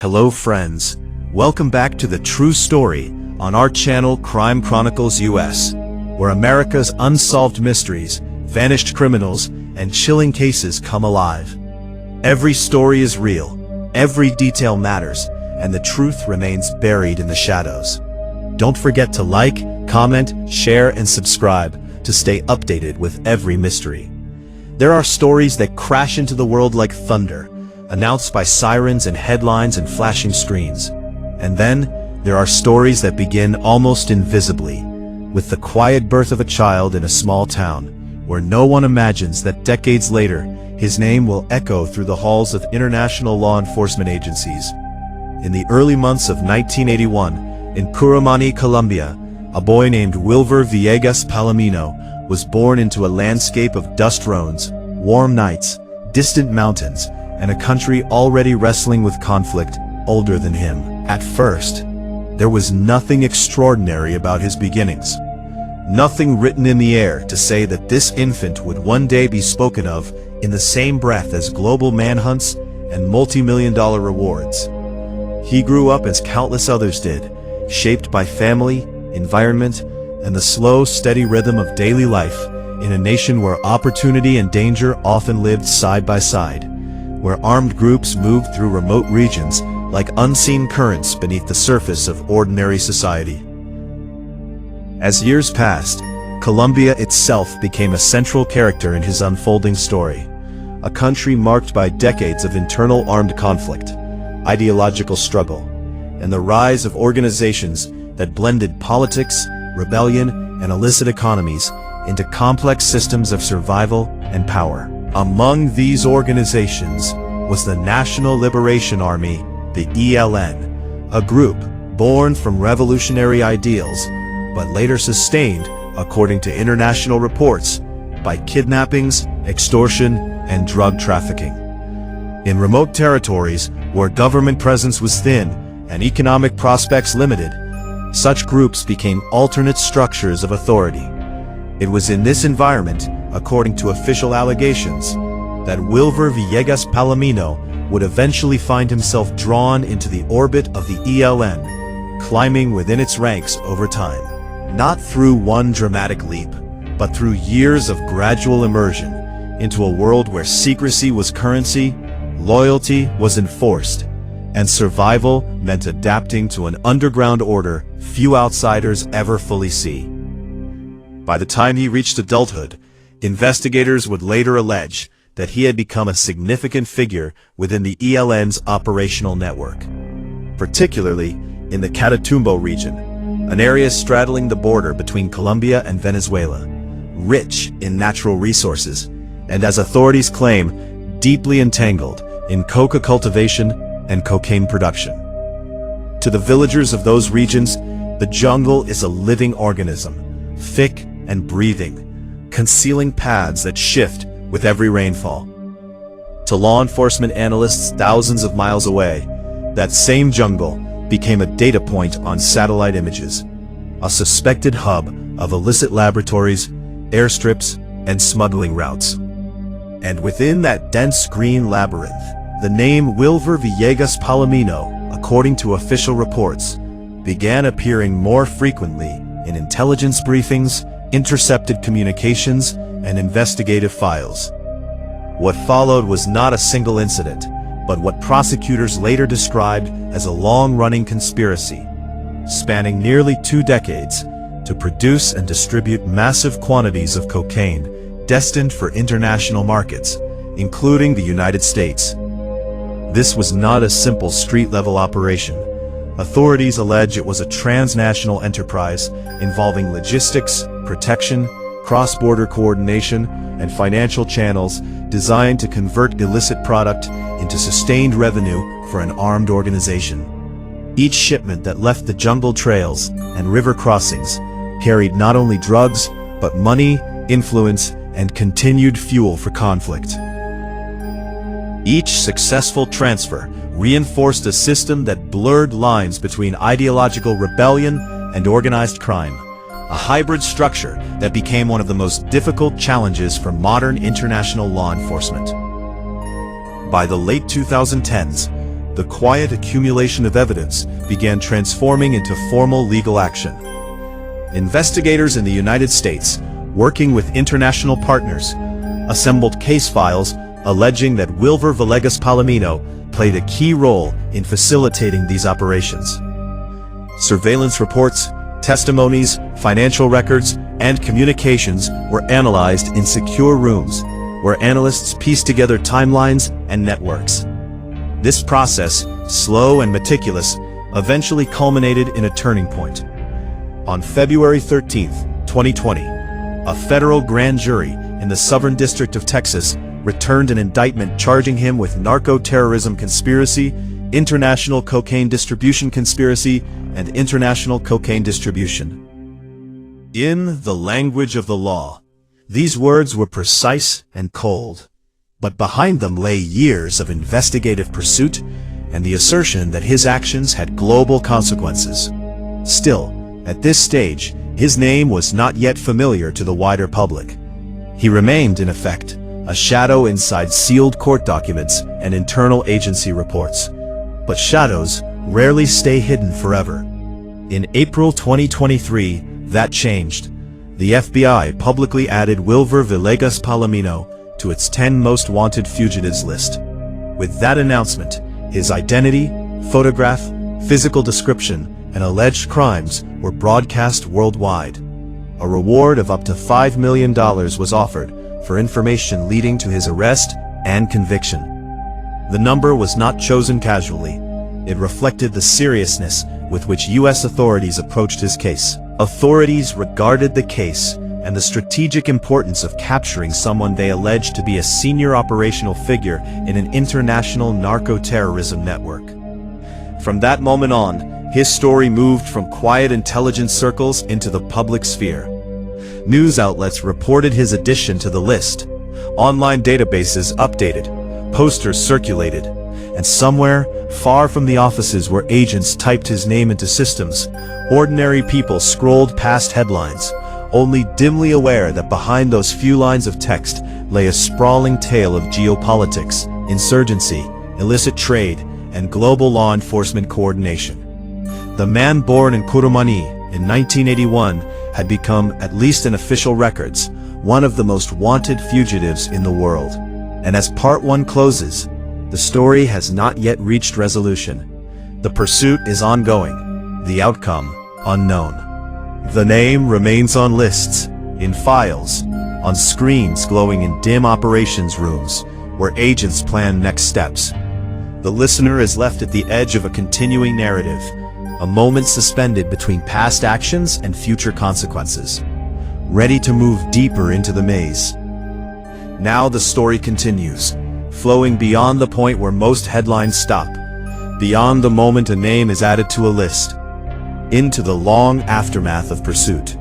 Hello friends, welcome back to the true story on our channel Crime Chronicles US, where America's unsolved mysteries, vanished criminals, and chilling cases come alive. Every story is real, every detail matters, and the truth remains buried in the shadows. Don't forget to like, comment, share, and subscribe to stay updated with every mystery. There are stories that crash into the world like thunder, announced by sirens and headlines and flashing screens. And then, there are stories that begin almost invisibly, with the quiet birth of a child in a small town, where no one imagines that decades later, his name will echo through the halls of international law enforcement agencies. In the early months of 1981, in Curamani, Colombia, a boy named Wilver Villegas-Palomino was born into a landscape of dust roads, warm nights, distant mountains, and a country already wrestling with conflict older than him. At first, there was nothing extraordinary about his beginnings. Nothing written in the air to say that this infant would one day be spoken of in the same breath as global manhunts and multi-million-dollar rewards. He grew up as countless others did, shaped by family, environment, and the slow, steady rhythm of daily life in a nation where opportunity and danger often lived side by side, where armed groups moved through remote regions like unseen currents beneath the surface of ordinary society. As years passed, Colombia itself became a central character in his unfolding story, a country marked by decades of internal armed conflict, ideological struggle, and the rise of organizations that blended politics, rebellion, and illicit economies into complex systems of survival and power. Among these organizations was the National Liberation Army, the ELN, a group born from revolutionary ideals, but later sustained, according to international reports, by kidnappings, extortion, and drug trafficking. In remote territories where government presence was thin and economic prospects limited, such groups became alternate structures of authority. It was in this environment, according to official allegations, that Wilver Villegas-Palomino would eventually find himself drawn into the orbit of the ELN, climbing within its ranks over time. Not through one dramatic leap, but through years of gradual immersion into a world where secrecy was currency, loyalty was enforced, and survival meant adapting to an underground order few outsiders ever fully see. By the time he reached adulthood, investigators would later allege that he had become a significant figure within the ELN's operational network, particularly in the Catatumbo region, an area straddling the border between Colombia and Venezuela, rich in natural resources, and as authorities claim, deeply entangled in coca cultivation and cocaine production. To the villagers of those regions, the jungle is a living organism, thick and breathing, concealing paths that shift with every rainfall. To law enforcement analysts thousands of miles away, that same jungle became a data point on satellite images, a suspected hub of illicit laboratories, airstrips, and smuggling routes. And within that dense green labyrinth, the name Wilver Villegas-Palomino, according to official reports, began appearing more frequently in intelligence briefings, intercepted communications, and investigative files. What followed was not a single incident, but what prosecutors later described as a long-running conspiracy, spanning nearly 2 decades, to produce and distribute massive quantities of cocaine destined for international markets, including the United States. This was not a simple street-level operation. Authorities allege it was a transnational enterprise involving logistics, protection, cross-border coordination, and financial channels designed to convert illicit product into sustained revenue for an armed organization. Each shipment that left the jungle trails and river crossings carried not only drugs, but money, influence, and continued fuel for conflict. Each successful transfer reinforced a system that blurred lines between ideological rebellion and organized crime, a hybrid structure that became one of the most difficult challenges for modern international law enforcement. By the late 2010s, the quiet accumulation of evidence began transforming into formal legal action. Investigators in the United States, working with international partners, assembled case files alleging that Wilver Villegas-Palomino played a key role in facilitating these operations. Surveillance reports, testimonies, financial records, and communications were analyzed in secure rooms, where analysts pieced together timelines and networks. This process, slow and meticulous, eventually culminated in a turning point. On February 13, 2020, a federal grand jury in the Southern District of Texas returned an indictment charging him with narco-terrorism conspiracy, international cocaine distribution conspiracy, and international cocaine distribution. In the language of the law, these words were precise and cold, but behind them lay years of investigative pursuit and the assertion that his actions had global consequences. Still, at this stage, his name was not yet familiar to the wider public. He remained, in effect, a shadow inside sealed court documents and internal agency reports. But shadows rarely stay hidden forever. In April 2023, that changed. The FBI publicly added Wilver Villegas-Palomino to its 10 most wanted fugitives list. With that announcement, his identity, photograph, physical description, and alleged crimes were broadcast worldwide. A reward of up to $5 million was offered for information leading to his arrest and conviction. The number was not chosen casually. It reflected the seriousness with which U.S. authorities approached his case. Authorities regarded the case and the strategic importance of capturing someone they alleged to be a senior operational figure in an international narco-terrorism network. From that moment on, his story moved from quiet intelligence circles into the public sphere. News outlets reported his addition to the list. Online databases updated, posters circulated, and somewhere, far from the offices where agents typed his name into systems, ordinary people scrolled past headlines, only dimly aware that behind those few lines of text lay a sprawling tale of geopolitics, insurgency, illicit trade, and global law enforcement coordination. The man born in Kurumani in 1981 had become, at least in official records, one of the most wanted fugitives in the world. And as Part 1 closes, the story has not yet reached resolution. The pursuit is ongoing, the outcome unknown. The name remains on lists, in files, on screens glowing in dim operations rooms, where agents plan next steps. The listener is left at the edge of a continuing narrative, a moment suspended between past actions and future consequences, ready to move deeper into the maze. Now the story continues, flowing beyond the point where most headlines stop, beyond the moment a name is added to a list, into the long aftermath of pursuit.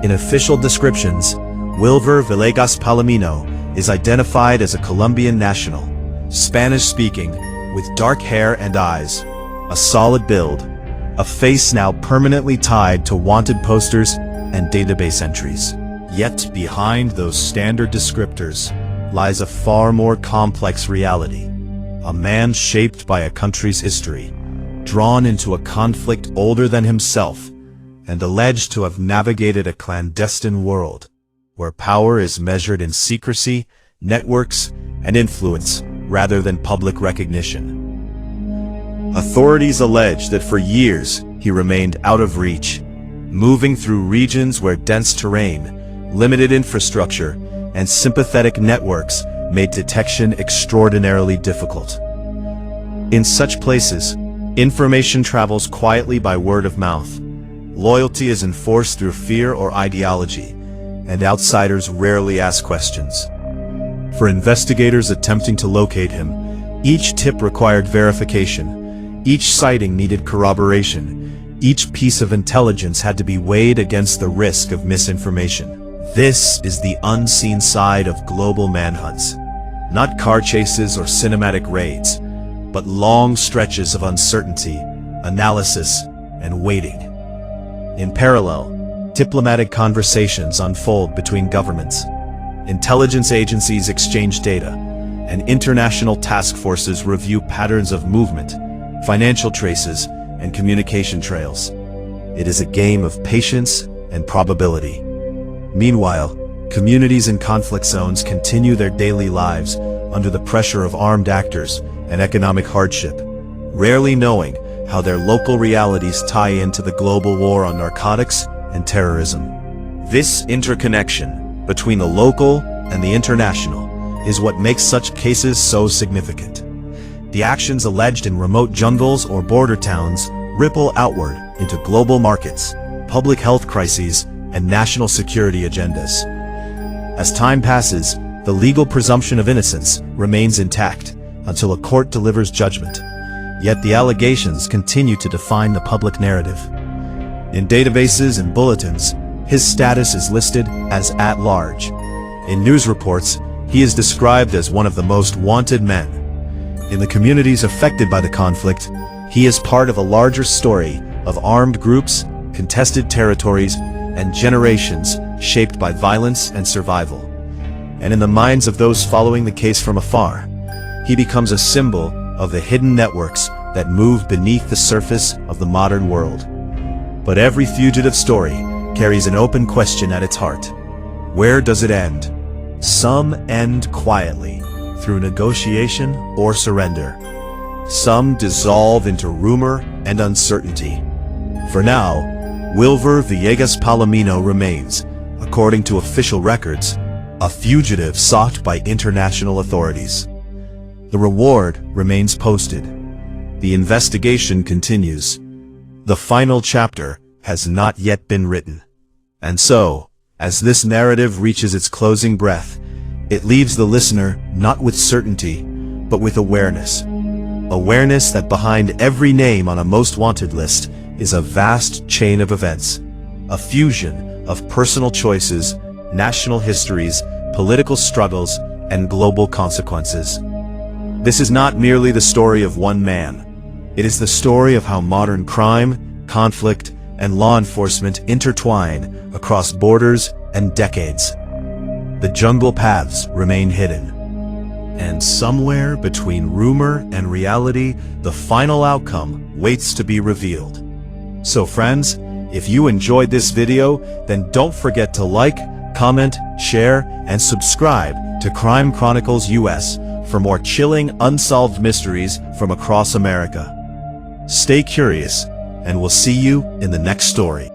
In official descriptions, Wilver Villegas-Palomino is identified as a Colombian national, Spanish-speaking, with dark hair and eyes, a solid build, a face now permanently tied to wanted posters and database entries. Yet behind those standard descriptors lies a far more complex reality. A man shaped by a country's history, drawn into a conflict older than himself, and alleged to have navigated a clandestine world, where power is measured in secrecy, networks, and influence rather than public recognition. Authorities allege that for years he remained out of reach, moving through regions where dense terrain, limited infrastructure, and sympathetic networks made detection extraordinarily difficult. In such places, information travels quietly by word of mouth. Loyalty is enforced through fear or ideology, and outsiders rarely ask questions. For investigators attempting to locate him, each tip required verification, each sighting needed corroboration, each piece of intelligence had to be weighed against the risk of misinformation. This is the unseen side of global manhunts. Not car chases or cinematic raids, but long stretches of uncertainty, analysis, and waiting. In parallel, diplomatic conversations unfold between governments. Intelligence agencies exchange data, and international task forces review patterns of movement, financial traces, and communication trails. It is a game of patience and probability. Meanwhile, communities in conflict zones continue their daily lives under the pressure of armed actors and economic hardship, rarely knowing how their local realities tie into the global war on narcotics and terrorism. This interconnection between the local and the international is what makes such cases so significant. The actions alleged in remote jungles or border towns ripple outward into global markets, public health crises, and national security agendas. As time passes, the legal presumption of innocence remains intact until a court delivers judgment. Yet the allegations continue to define the public narrative. In databases and bulletins, his status is listed as at large. In news reports, he is described as one of the most wanted men. In the communities affected by the conflict, he is part of a larger story of armed groups, contested territories, and generations shaped by violence and survival. And in the minds of those following the case from afar, he becomes a symbol of the hidden networks that move beneath the surface of the modern world. But every fugitive story carries an open question at its heart. Where does it end? Some end quietly, through negotiation or surrender. Some dissolve into rumor and uncertainty. For now, Wilver Villegas-Palomino remains, according to official records, a fugitive sought by international authorities. The reward remains posted. The investigation continues. The final chapter has not yet been written. And so, as this narrative reaches its closing breath, it leaves the listener not with certainty, but with awareness. Awareness that behind every name on a most wanted list is a vast chain of events, a fusion of personal choices, national histories, political struggles, and global consequences. This is not merely the story of one man. It is the story of how modern crime, conflict, and law enforcement intertwine across borders and decades. The jungle paths remain hidden. And somewhere between rumor and reality, the final outcome waits to be revealed. So friends, if you enjoyed this video, then don't forget to like, comment, share, and subscribe to Crime Chronicles US for more chilling, unsolved mysteries from across America. Stay curious, and we'll see you in the next story.